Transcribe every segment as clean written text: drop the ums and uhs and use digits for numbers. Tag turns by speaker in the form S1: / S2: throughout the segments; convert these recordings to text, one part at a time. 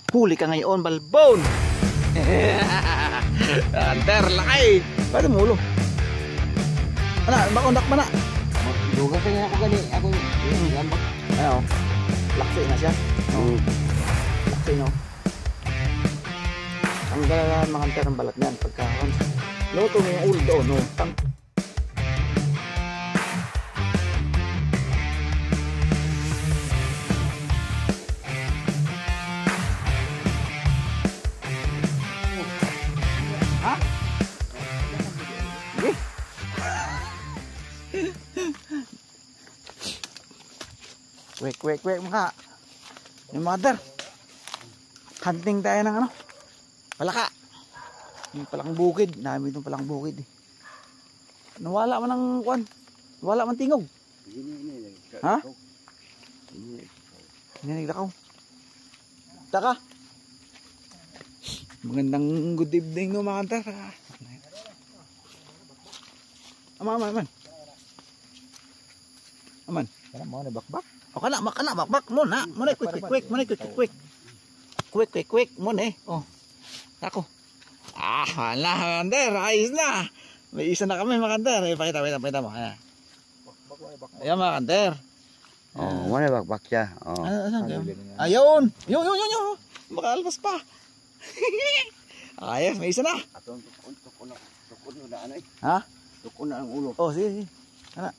S1: Huli ka ngayon, balbon. Hunter, laki. Pwede mo ulo. Ana, bakondak mana.
S2: Duga sa nga ako gani. Ako gambak.
S1: Ano? Laksi na siya. Laksi no. Ang galalan mga hunter ng balat niyan pagka luto mo yung ulo doon, no. Kwek mga yung mother. Hunting tayo ng ano, palaka. Yung palakang bukid, namin itong palakang bukid eh. Nawala man ng kwan, nawala man tingog. Ha? Hindi naglakaw. Taka. Magandang good evening no mga hunter. Aman.
S2: Kana mo na bakbak.
S1: O kana bakbak muna. Muna quick. Quick muna eh. Oh. Ako. Hala, hunter, ayos na. May isa na kami mga hunter. Pakita mo. Ayan. Ayan mga hunter.
S2: Oh, mo na bakbak siya. Oh.
S1: Ayun. Yun. Makalpas pa. Ayos, may isa na.
S2: Atong tukon na ano eh.
S1: Ha?
S2: Tukon na ang ulo.
S1: Oh, sige. Ana.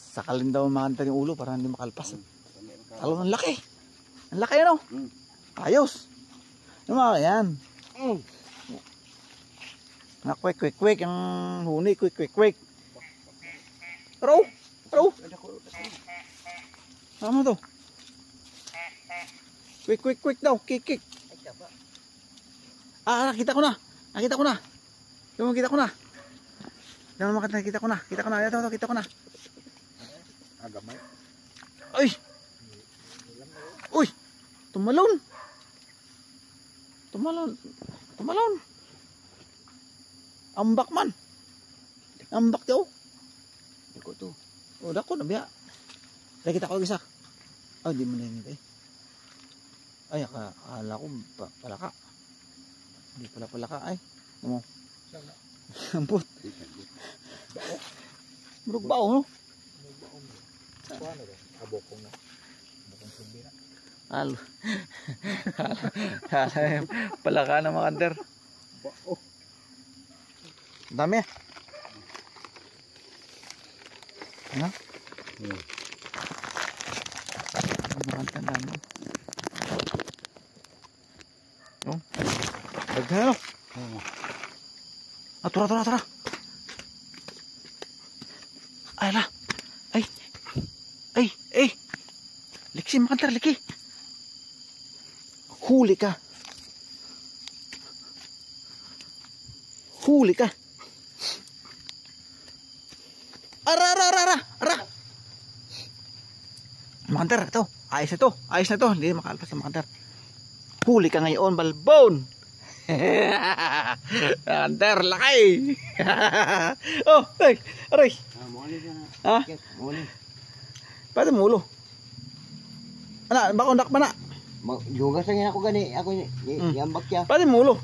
S1: Sakalin daw mga hunter yung ulo para hindi makalpas. Talo ng laki. Ang laki ano? Ayos. Yung mga yan. Na quick ang huni, quick. Row. Ano to? Quick daw, kick. Nakita ko na. Yung kita ko na. Ito, kita ko na.
S2: Agamay.
S1: Ay. Uy. Tumalon. Ambak man. Ambak daw.
S2: Dako to.
S1: Oh, dako na biya. Nakita ko isa. Oh, di mo na yun eh. Ay, akala ko palaka. Hindi pala palaka ay. Ano mo? Amput. Murug bao, no?
S2: Abokong na. Abokong sumbira.
S1: Halo. Palaka na mga hunter. Dami. Ano? Mga hunter dami. Oh. Daghan. Tara. Ay la. Ay. Liksi mga hunter, liki. Huli ka. Ara. Mga hunter, ito. Ayos na to. Hindi makalpas ng mga hunter. Huli ka ngayon, balbon. Hunter, laki. Oh, aray. Ha? Pwede mo ulo. Ana, bakondak mana.
S2: Duga sa nga ako gani. Ako gambak siya.
S1: Pwede mo ulo.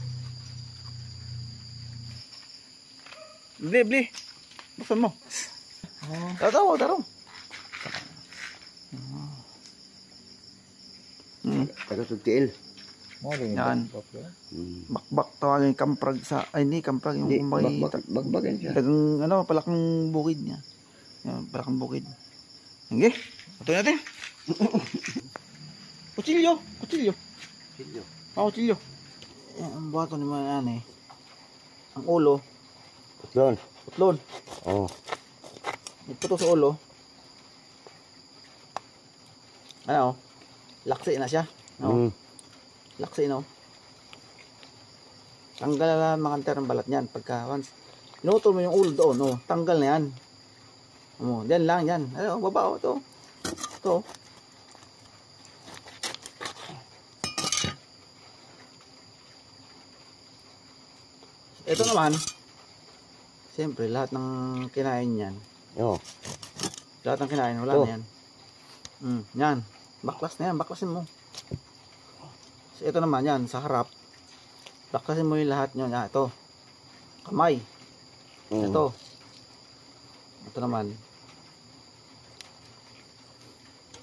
S1: Bli. Buksan mo. Taro.
S2: Taga-sugtiil.
S1: Yan. Bakbak tawagin kamprag sa kamprag yung
S2: Bakbakan siya.
S1: dagang palakang bukid niya. Yan, palakang bukid. Sige. Ito natin. Kutsilyo. Kutsilyo. Yan, ang buhato ni mga yan eh. Ang ulo. Putlon.
S2: Oh.
S1: Ito to sa ulo. Ano? Laksi na siya. Laksi no. Tanggal na mga hunter ng balat niyan pagka once pinutol mo yung ulo doon, no, tanggal na yan. Diyan lang yan. Ano, baba to. Ito naman, siyempre lahat ng kinain niyan. Lahat ng kinain wala na yan. Yan. Baklasin mo. So, ito naman yan, sa harap. Baklasin mo yung lahat nyo. Yan, ito. Kamay. Ito. Ito naman.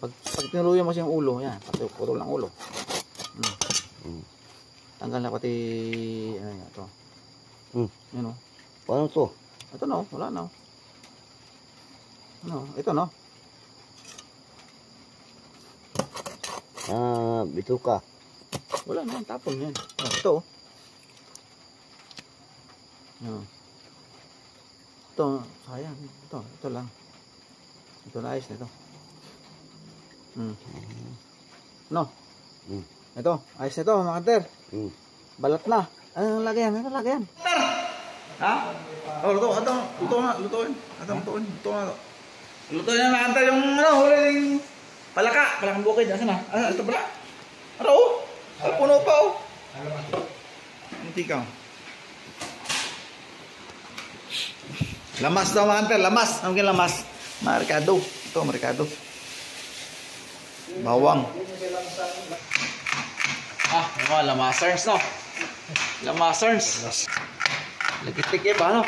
S1: Pag tinuruyan mo siya yung ulo, yan. Putol ng ulo. Tanggal na pati, ano yan, ito. Yan o.
S2: Paano to?
S1: Ito no, wala na. Ano, ito no.
S2: Bituka.
S1: Wala na, tapon yan. Ito. Ito, sayang. Ito lang. Ito na ayos na ito. No. Ito, ayos na ito mga hunter. Balat na. Ano lagyan? Ano lagyan? Ha? Oh, luto na. Lutuin na mga hunter yung huli ng palakang bukid. Asan na? Ito pala. Ano? Puno pa oh. Hindi ka. Lamas daw mga hunter, lamas. Ano yung lamas? Marikado. Ito, marikado. Bawang. Mga lamasarns no. Lamasarns. Lagitik eh, paano?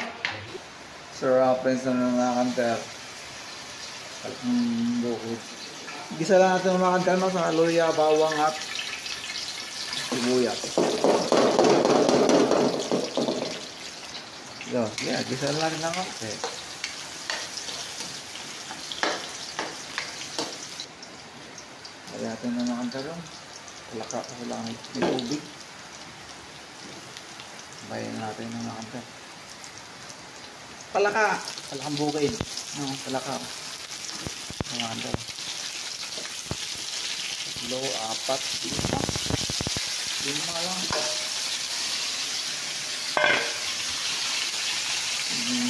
S1: Sarap friends na mga hunter. Bukid. Gisa lang natin mga hunter no, sa luya, bawang at sibuyas. Yeah, gisa lang natin ako. Okay. Kaya natin na mga hunter no. Palaka kasi lang may tubig. Bayan natin ng mga hunter. Palakang bukid. No, palaka. Mga hunter. 4, 5 lang ito.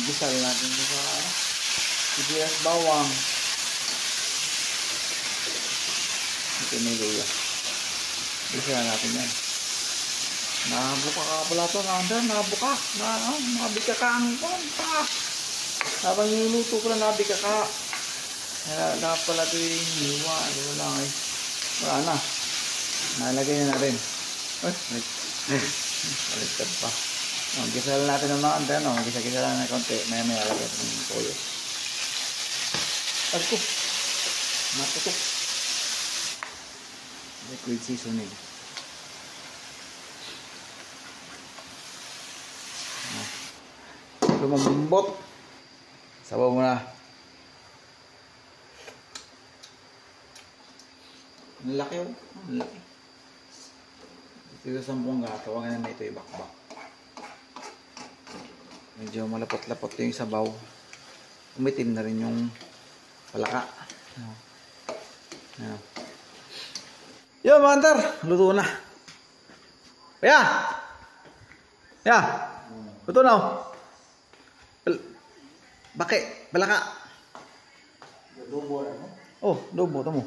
S1: Gisal natin ito sa sibuyas, bawang. Ito may luya. Gisal natin yan. Nabuka ka pala ito, nabuka. Nabika ka ang pa. Habang niluluto ko lang nabika ka. Dapat pala ito yung hiwa. Wala nga eh. Wala na. Nalagay na natin. Baliktad pa. Gisal natin ng mga andan. Gisa-gisa lang na konti. Maya-maya lagay ito ng toyo. Pagko. Natutok. Liquid seasoning. Lumambot. Sabaw mo na. Ang laki oh. Ang laki. Dito sa buong tawagan na ito ibakbak. Medyo malapot-lapot yung sabaw. Umitim na rin yung palaka. Yo mga hunter, luto na. Kaya! Kaya! Luto na oh. Bakit? Palaka.
S2: Adobo ano?
S1: Oh, adobo ito mo.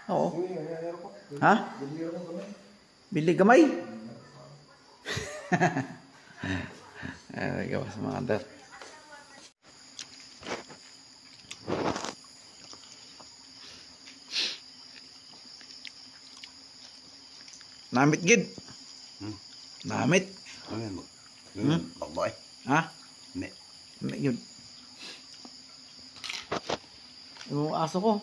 S1: Oo. Ha? Bili gamay. Ay, gawas mga hunter. Namit gid. Namit.
S2: Bakbay.
S1: Ha?
S2: Ne.
S1: Namit yun. Yung aso ko.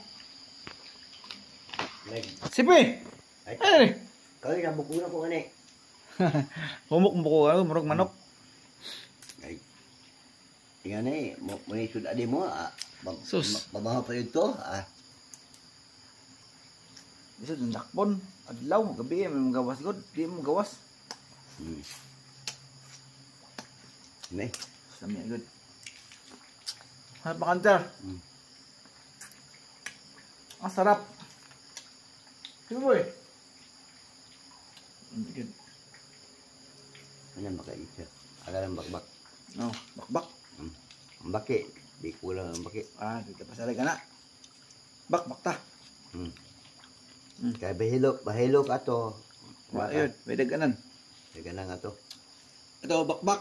S1: Sipi! Ay!
S2: Kali na buko na ko ani.
S1: Humok mo ko, murag manok.
S2: Ay. Tingnan eh, mo ni sud adi mo
S1: Sus.
S2: Babaho pa yun to.
S1: Isa yung dakpon. Adlaw, gabi, may magawas god. Di mo gawas.
S2: Ne.
S1: Sami agad. Harap pa kanter. Ang sarap. Sige boy. Good.
S2: Ano makaisa? Agalan bakbak.
S1: No, bakbak.
S2: Ang baki, di kulang ang baki.
S1: Kita pasalig ka na. Bakbak ta.
S2: Kaya bahilo ka to.
S1: Ayun, may daganan.
S2: Kaya nga to.
S1: Ito, bakbak.